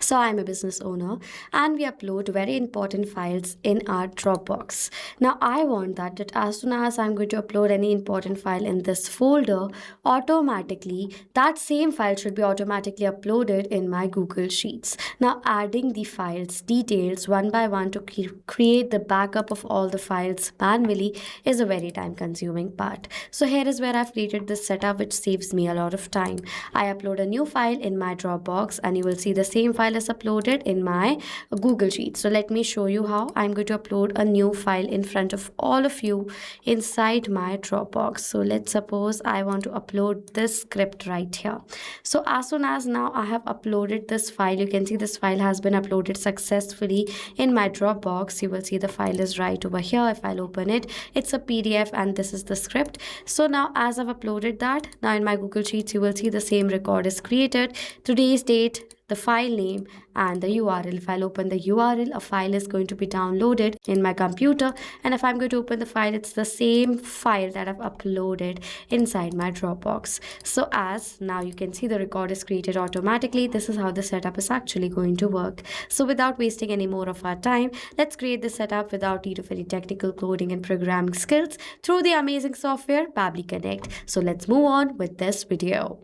So I'm a business owner and we upload very important files in our Dropbox. Now I want that as soon as I'm going to upload any important file in this folder, automatically that same file should be automatically uploaded in my Google Sheets. Now adding the files details one by one to create the backup of all the files manually is a very time consuming part. So here is where I've created this setup which saves me a lot of time. I upload a new file in my Dropbox and you will see the same file is uploaded in my Google Sheet. So let me show you how I'm going to upload a new file in front of all of you inside my Dropbox. So let's suppose I want to upload this script right here. So as soon as now I have uploaded this file, you can see this file has been uploaded successfully in my Dropbox. You will see the file is right over here. If I'll open it, it's a PDF and this is the script. So now as I've uploaded that, now in my Google Sheets you will see the same record is created, today's date, the file name and the URL. If I'll open the URL, a file is going to be downloaded in my computer, and if I'm going to open the file, it's the same file that I've uploaded inside my Dropbox. So as now you can see the record is created automatically. This is how the setup is actually going to work. So without wasting any more of our time, let's create the setup without need of any technical coding and programming skills through the amazing software Pabbly Connect. So let's move on with this video.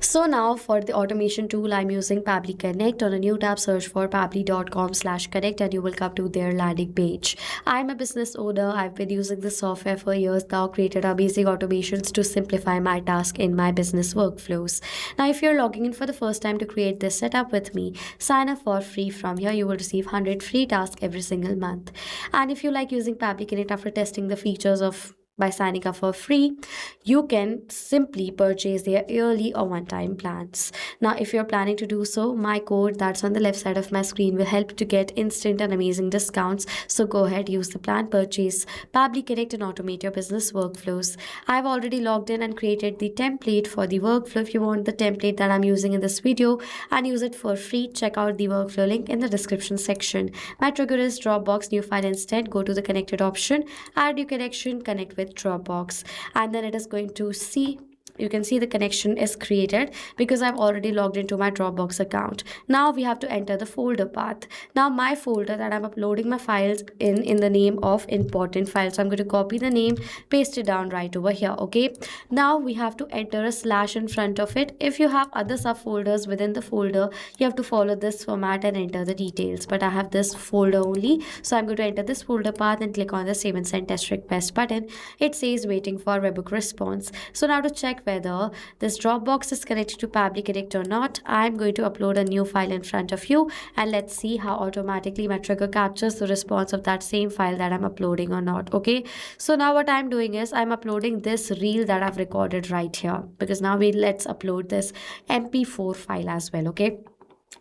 So now for the automation tool, I'm using Pabbly Connect. On a new tab, search for pabbly.com/connect and you will come to their landing page. I'm a business owner. I've been using this software for years now, created amazing automations to simplify my task in my business workflows. Now, if you're logging in for the first time to create this setup with me, sign up for free from here. You will receive 100 free tasks every single month. And if you like using Pabbly Connect after testing the features of by signing up for free, you can simply purchase their yearly or one-time plans. Now, if you're planning to do so, my code that's on the left side of my screen will help to get instant and amazing discounts. So go ahead, use the plan, purchase Pabbly Connect and automate your business workflows. I've already logged in and created the template for the workflow. If you want the template that I'm using in this video and use it for free, check out the workflow link in the description section. My trigger is Dropbox new file instead. Go to the connected option, add new connection, connect with Dropbox, and then it is going to see, you can see the connection is created because I've already logged into my Dropbox account. Now we have to enter the folder path. Now my folder that I'm uploading my files in the name of important files. So I'm going to copy the name, paste it down right over here. Okay. Now we have to enter a slash in front of it. If you have other subfolders within the folder, you have to follow this format and enter the details. But I have this folder only. So I'm going to enter this folder path and click on the save and send test request button. It says waiting for webhook response. So now to check whether this Dropbox is connected to Pabbly Connect or not, I'm going to upload a new file in front of you and let's see how automatically my trigger captures the response of that same file that I'm uploading or not. Okay, so now what I'm doing is I'm uploading this reel that I've recorded right here, because now let's upload this MP4 file as well. Okay,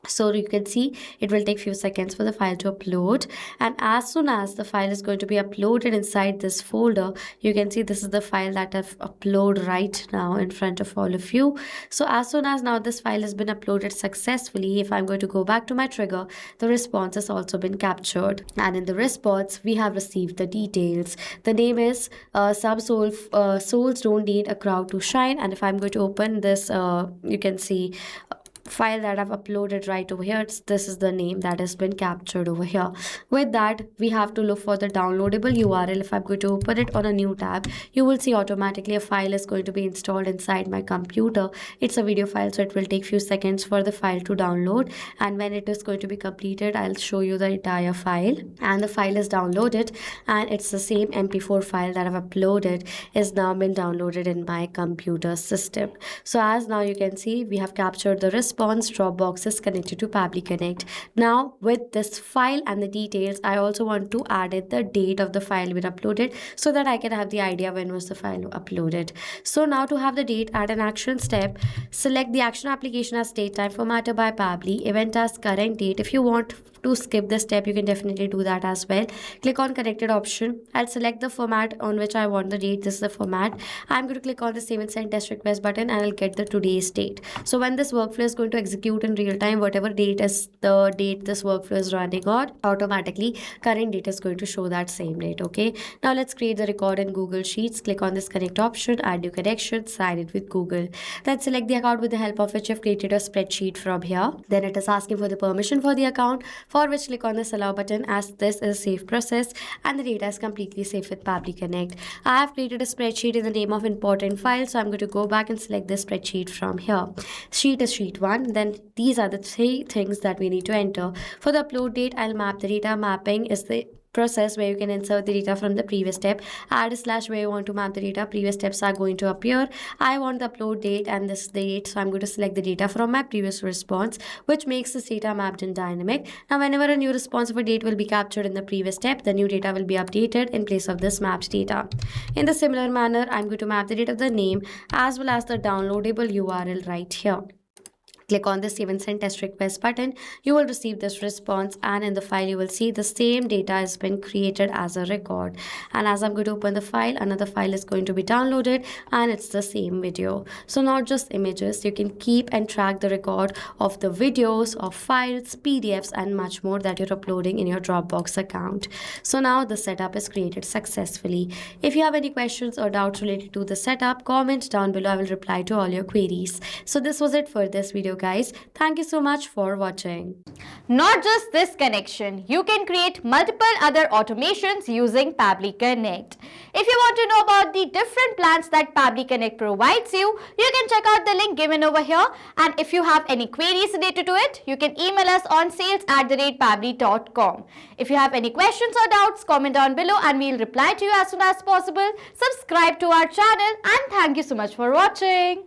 so you can see it will take few seconds for the file to upload, and as soon as the file is going to be uploaded inside this folder, you can see this is the file that I've uploaded right now in front of all of you. So as soon as now this file has been uploaded successfully, if I'm going to go back to my trigger, the response has also been captured, and in the response we have received the details. The name is some souls don't need a crowd to shine, and if I'm going to open this, you can see file that I've uploaded right over here, this is the name that has been captured over here. With that, we have to look for the downloadable URL. If I'm going to open it on a new tab, you will see automatically a file is going to be installed inside my computer. It's a video file, so it will take few seconds for the file to download, and when it is going to be completed, I'll show you the entire file. And the file is downloaded, and it's the same MP4 file that I've uploaded is now been downloaded in my computer system. So as now you can see, we have captured the response. Dropbox is connected to Pabbly Connect. Now with this file and the details, I also want to add in the date of the file been uploaded so that I can have the idea when was the file uploaded. So now to have the date, add an action step, select the action application as date time formatter by Pabbly, event as current date. If you want to skip this step, you can definitely do that as well. Click on connected option. I'll select the format on which I want the date. This is the format. I'm going to click on the save and send test request button and I'll get the today's date. So when this workflow is going going to execute in real time. Whatever date is the date this workflow is running on, automatically current date is going to show that same date. Okay, now let's create the record in Google Sheets. Click on this connect option, add new connection, sign it with Google. Then select the account with the help of which you've created a spreadsheet from here. Then it is asking for the permission for the account, for which click on this allow button, as this is a safe process and the data is completely safe with Pabbly Connect. I have created a spreadsheet in the name of important file, so I'm going to go back and select this spreadsheet from here. Sheet is sheet 1. Then these are the 3 things that we need to enter. For the upload date, I'll map the data. Mapping is the process where you can insert the data from the previous step. Add a slash where you want to map the data. Previous steps are going to appear. I want the upload date and this date, so I'm going to select the data from my previous response, which makes this data mapped in dynamic. Now whenever a new responsive date will be captured in the previous step, the new data will be updated in place of this mapped data. In the similar manner, I'm going to map the date of the name as well as the downloadable URL right here. Click on the save and send test request button. You will receive this response, and in the file you will see the same data has been created as a record. And as I'm going to open the file, another file is going to be downloaded, and it's the same video. So not just images, you can keep and track the record of the videos, of files, PDFs, and much more that you're uploading in your Dropbox account. So now the setup is created successfully. If you have any questions or doubts related to the setup, comment down below. I will reply to all your queries. So this was it for this video, guys. Thank you so much for watching. Not just this connection, you can create multiple other automations using Pabbly Connect. If you want to know about the different plans that Pabbly Connect provides you, you can check out the link given over here. And if you have any queries related to it, you can email us on sales@pabbly.com. If you have any questions or doubts, comment down below and we'll reply to you as soon as possible. Subscribe to our channel and thank you so much for watching.